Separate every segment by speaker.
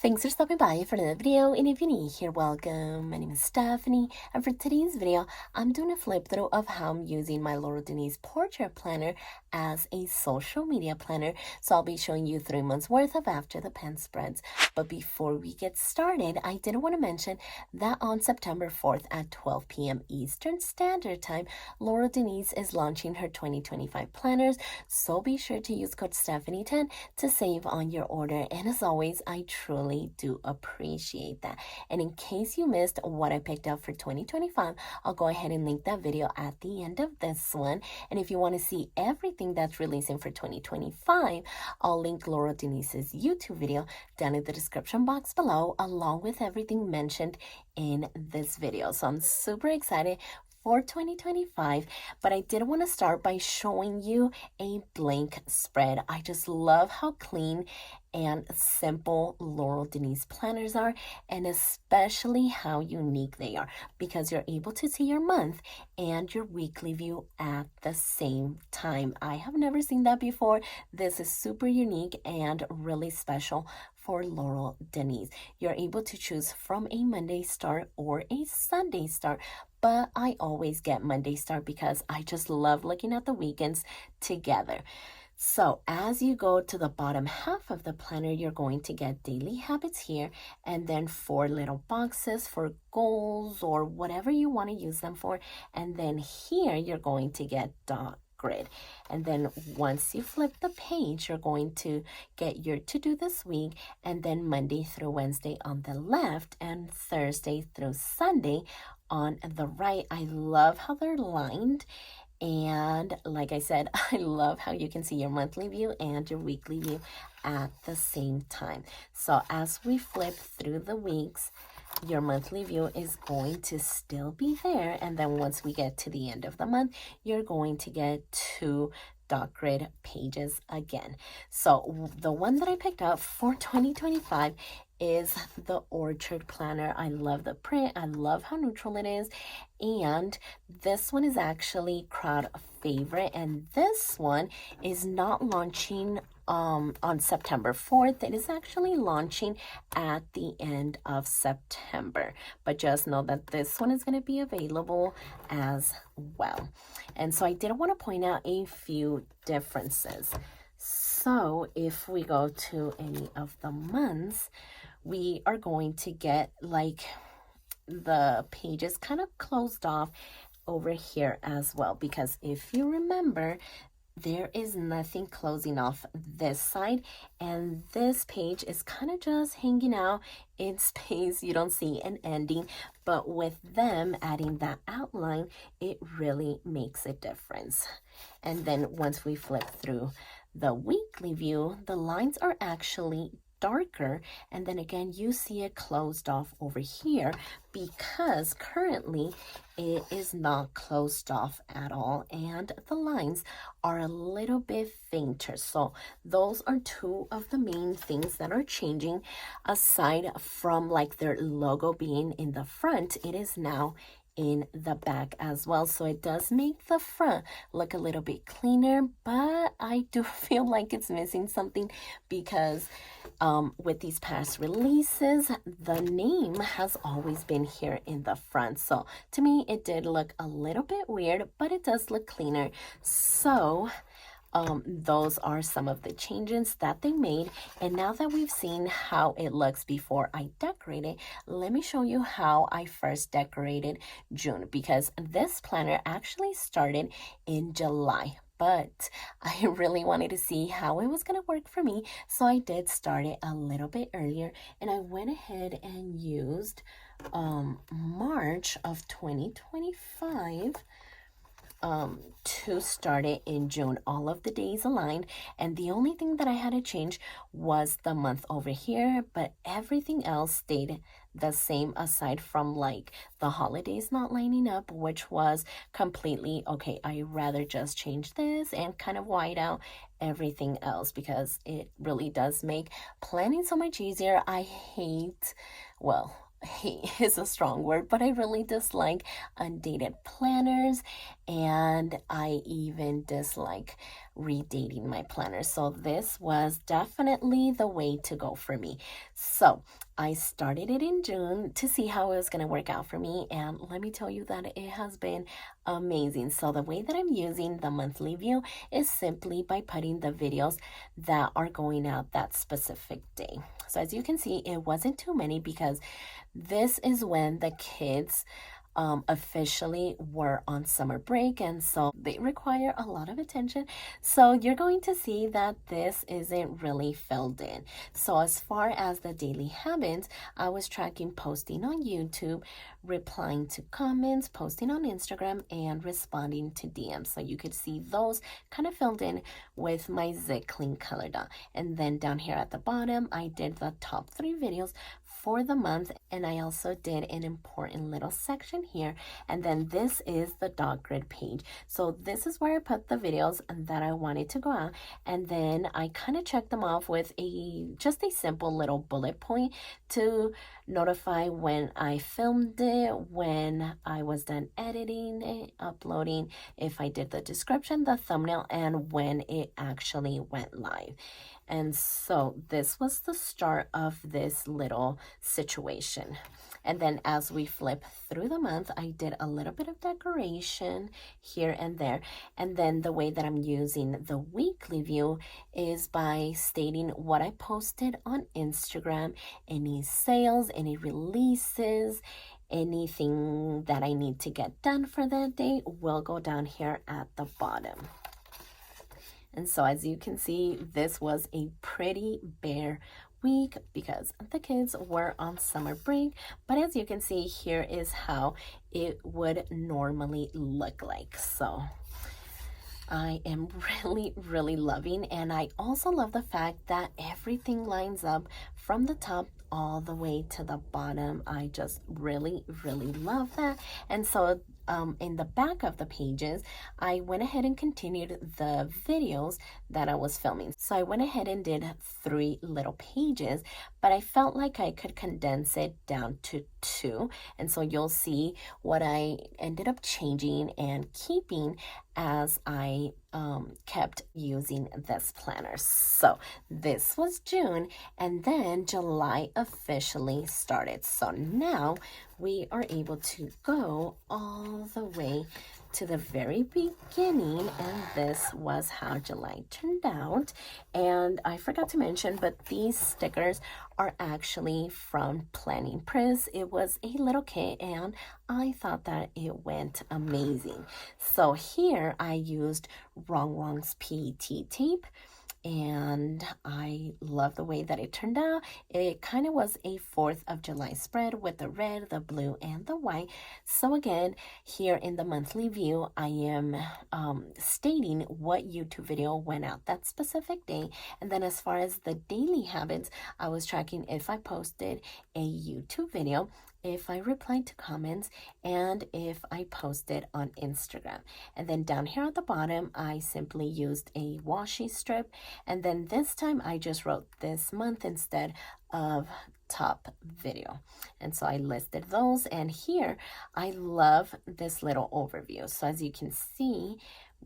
Speaker 1: Thanks for stopping by for another video, and if you're new here, welcome. My name is Stephany, and for today's video, I'm doing a flip through of how I'm using my Laurel Denise portrait planner as a social media planner. So I'll be showing you 3 months worth of after the pen spreads. But before we get started, I did want to mention that on September 4th at 12 p.m. Eastern Standard Time, Laurel Denise is launching her 2025 planners. So be sure to use code Stephany10 to save on your order. And as always, I truly do appreciate that. And in case you missed what I picked up for 2025, I'll go ahead and link that video at the end of this one. And if you want to see everything that's releasing for 2025, I'll link Laurel Denise's YouTube video down in the description box below, along with everything mentioned in this video. So I'm super excited for 2025, but I did want to start by showing you a blank spread. I just love how clean and simple Laurel Denise planners are, and especially how unique they are, because you're able to see your month and your weekly view at the same time. I have never seen that before. This is super unique and really special for Laurel Denise. You're able to choose from a Monday start or a Sunday start, but I always get Monday start because I just love looking at the weekends together. So as you go to the bottom half of the planner, you're going to get daily habits here, and then 4 little boxes for goals or whatever you want to use them for. And then here you're going to get dot grid. And then once you flip the page, you're going to get your to-do this week, and then Monday through Wednesday on the left and Thursday through Sunday on the right. I love how they're lined. And like I said, I love how you can see your monthly view and your weekly view at the same time. So as we flip through the weeks, your monthly view is going to still be there. And then once we get to the end of the month, you're going to get 2 dot grid pages again. So the one that I picked up for 2025 is the Orchard Planner. I love the print. I love how neutral it is. And this one is actually crowd favorite. And this one is not launching on September 4th. It is actually launching at the end of September. But just know that this one is going to be available as well. And so I did want to point out a few differences. So if we go to any of the months, we are going to get like the pages kind of closed off over here as well, because if you remember, there is nothing closing off this side, and this page is kind of just hanging out in space. You don't see an ending, but with them adding that outline, it really makes a difference. And then once we flip through the weekly view, the lines are actually darker, and then again you see it closed off over here because currently it is not closed off at all, and the lines are a little bit fainter. So those are 2 of the main things that are changing. Aside from like their logo being in the front, it is now in the back as well, so it does make the front look a little bit cleaner, but I do feel like it's missing something because with these past releases, the name has always been here in the front. So to me, it did look a little bit weird, but it does look cleaner. So those are some of the changes that they made. And now that we've seen how it looks before I decorate it, let me show you how I first decorated June, because this planner actually started in July, but I really wanted to see how it was going to work for me. So I did start it a little bit earlier, and I went ahead and used March of 2025 to start it in June. All of the days aligned, and the only thing that I had to change was the month over here, but everything else stayed the same aside from like the holidays not lining up, which was completely okay. I rather just change this and kind of white out everything else because it really does make planning so much easier. I hate, hate is a strong word, but I really dislike undated planners, and I even dislike redating my planner. So this was definitely the way to go for me. So I started it in June to see how it was going to work out for me, and let me tell you that it has been amazing. So the way that I'm using the monthly view is simply by putting the videos that are going out that specific day. So as you can see, it wasn't too many because this is when the kids officially were on summer break, and so they require a lot of attention. So you're going to see that this isn't really filled in. So as far as the daily habits, I was tracking posting on YouTube, replying to comments, posting on Instagram, and responding to DMs. So you could see those kind of filled in with my Zit Clean color dot. And then down here at the bottom, I did the top 3 videos for the month, and I also did an important little section here, and then this is the dot grid page. So this is where I put the videos that I wanted to go out, and then I kind of checked them off with just a simple little bullet point to notify when I filmed it, when I was done editing it, uploading, if I did the description, the thumbnail, and when it actually went live. And so this was the start of this little situation. And then as we flip through the month, I did a little bit of decoration here and there. And then the way that I'm using the weekly view is by stating what I posted on Instagram, any sales, any releases, anything that I need to get done for that day will go down here at the bottom. And so as you can see, this was a pretty bare week because the kids were on summer break. But as you can see, here is how it would normally look like. So I am really loving, and I also love the fact that everything lines up from the top all the way to the bottom. I just really love that. And so in the back of the pages, I went ahead and continued the videos that I was filming. So I went ahead and did 3 little pages, but I felt like I could condense it down to 2. And so you'll see what I ended up changing and keeping as I kept using this planner. So this was June, and then July officially started. So now we are able to go all the way to the very beginning, and this was how July turned out. And I forgot to mention, but these stickers are actually from Planning Priss. It was a little kit, and I thought that it went amazing. So here I used Rongrong's PET tape, and I love the way that it turned out. It kind of was a 4th of July spread with the red, the blue, and the white. So again, here in the monthly view, I am stating what YouTube video went out that specific day. And then as far as the daily habits, I was tracking if I posted a YouTube video, if I replied to comments, and if I posted on Instagram. And then down here at the bottom, I simply used a washi strip, and then this time I just wrote this month instead of top video. And so I listed those, and here I love this little overview. So as you can see,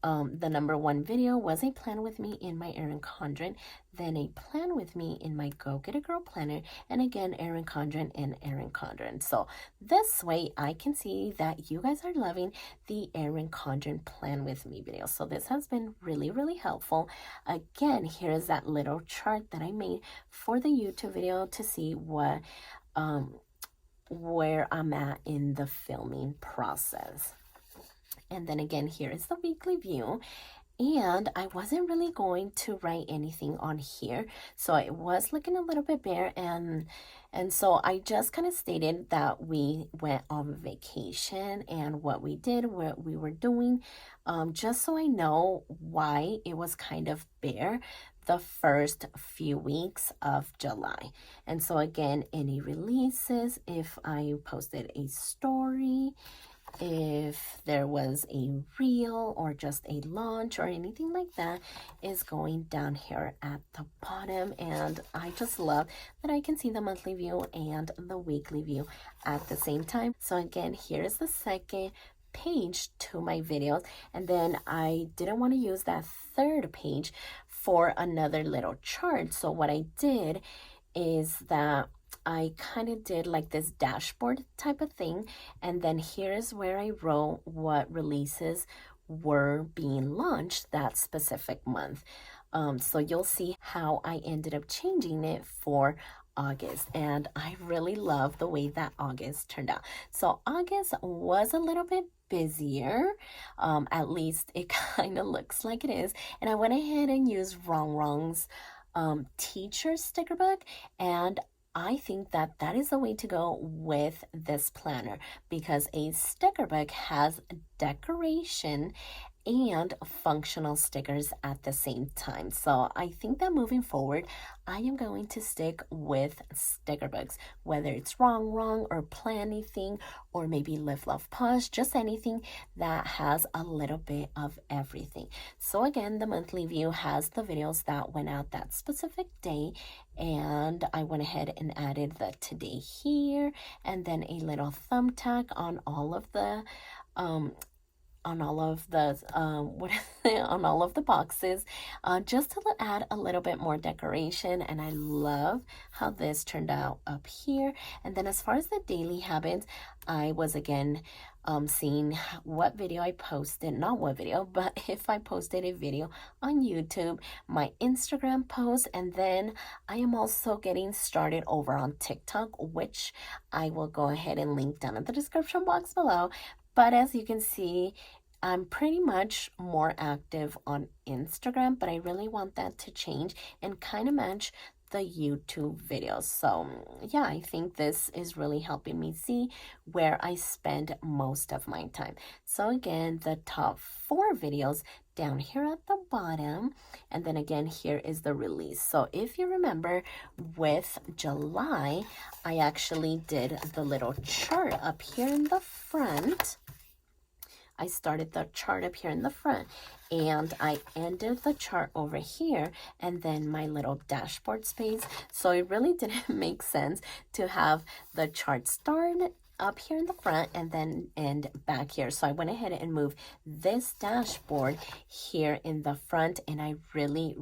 Speaker 1: the number 1 video was a plan with me in my Erin Condren, then a plan with me in my Go Get a Girl planner, and again Erin Condren and Erin Condren. So this way I can see that you guys are loving the Erin Condren plan with me video. So this has been really helpful. Again, here's that little chart that I made for the YouTube video to see what where I'm at in the filming process. And then again, here is the weekly view. And I wasn't really going to write anything on here, so it was looking a little bit bare, and so I just kind of stated that we went on vacation and what we did, what we were doing, just so I know why it was kind of bare the first few weeks of July. And so again, any releases, if I posted a story, if there was a reel or just a launch or anything like that, is going down here at the bottom. And I just love that I can see the monthly view and the weekly view at the same time. So again, here's the second page to my videos, and then I didn't want to use that third page for another little chart. So what I did is that I kind of did like this dashboard type of thing, and then here's where I wrote what releases were being launched that specific month. So you'll see how I ended up changing it for August, and I really love the way that August turned out. So August was a little bit busier, at least it kind of looks like it is, and I went ahead and used Rongrong's teacher sticker book, and I think that that is the way to go with this planner, because a sticker book has decoration and functional stickers at the same time. So I think that moving forward, I am going to stick with sticker books, whether it's Rongrong or Plan Anything, or maybe Live Love Pause, just anything that has a little bit of everything. So again, the monthly view has the videos that went out that specific day, and I went ahead and added the today here, and then a little thumbtack on all of the on all of the on all of the boxes, just to add a little bit more decoration. And I love how this turned out up here. And then as far as the daily habits, I was again seeing what video I posted, not what video, but if I posted a video on YouTube, my Instagram post, and then I am also getting started over on TikTok, which I will go ahead and link down in the description box below. But as you can see, I'm pretty much more active on Instagram, but I really want that to change and kind of match the YouTube videos. So yeah, I think this is really helping me see where I spend most of my time. So again, the top 4 videos down here at the bottom, and then again here is the release. So if you remember, with July, I actually did the little chart up here in the front. I started the chart up here in the front, and I ended the chart over here, and then my little dashboard space. So it really didn't make sense to have the chart start up here in the front and then end back here. So I went ahead and moved this dashboard here in the front, and I really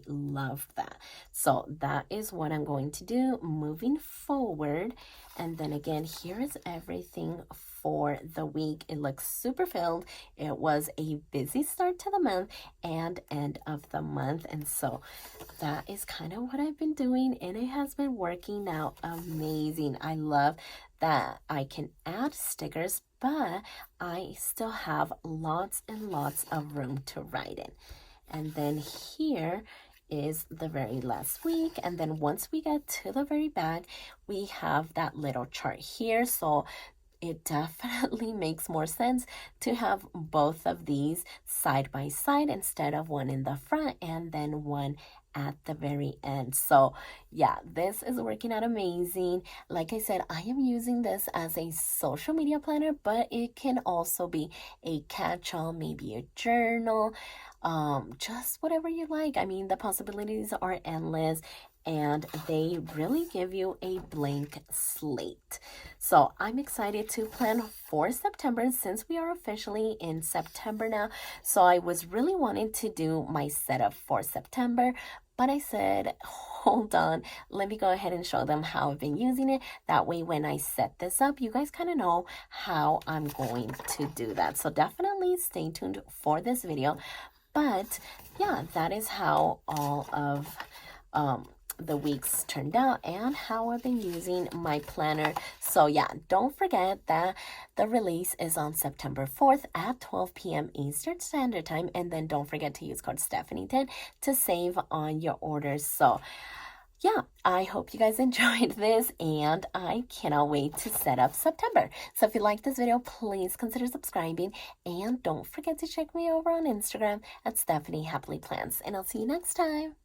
Speaker 1: love that. So that is what I'm going to do moving forward. And then again, here is everything for the week. It looks super filled. It was a busy start to the month and end of the month, and so that is kind of what I've been doing, and it has been working out amazing. I love that I can add stickers, but I still have lots and lots of room to write in. And then here is the very last week, and then once we get to the very back, we have that little chart here. So it definitely makes more sense to have both of these side by side instead of one in the front and then one at the very end. So yeah, this is working out amazing. Like I said, I am using this as a social media planner, but it can also be a catch-all, maybe a journal, just whatever you like. I mean, the possibilities are endless, and they really give you a blank slate. So I'm excited to plan for September, since we are officially in September now. So I was really wanting to do my setup for September, but I said, hold on, let me go ahead and show them how I've been using it. That way, when I set this up, you guys kind of know how I'm going to do that. So definitely stay tuned for this video. But yeah, that is how all of the weeks turned out and how I've been using my planner. So yeah, don't forget that the release is on September 4th at 12 p.m. Eastern Standard Time, and then don't forget to use code Stephany10 to save on your orders. So yeah, I hope you guys enjoyed this, and I cannot wait to set up September. So if you like this video, please consider subscribing, and don't forget to check me over on Instagram at stephanyhappilyplans, and I'll see you next time.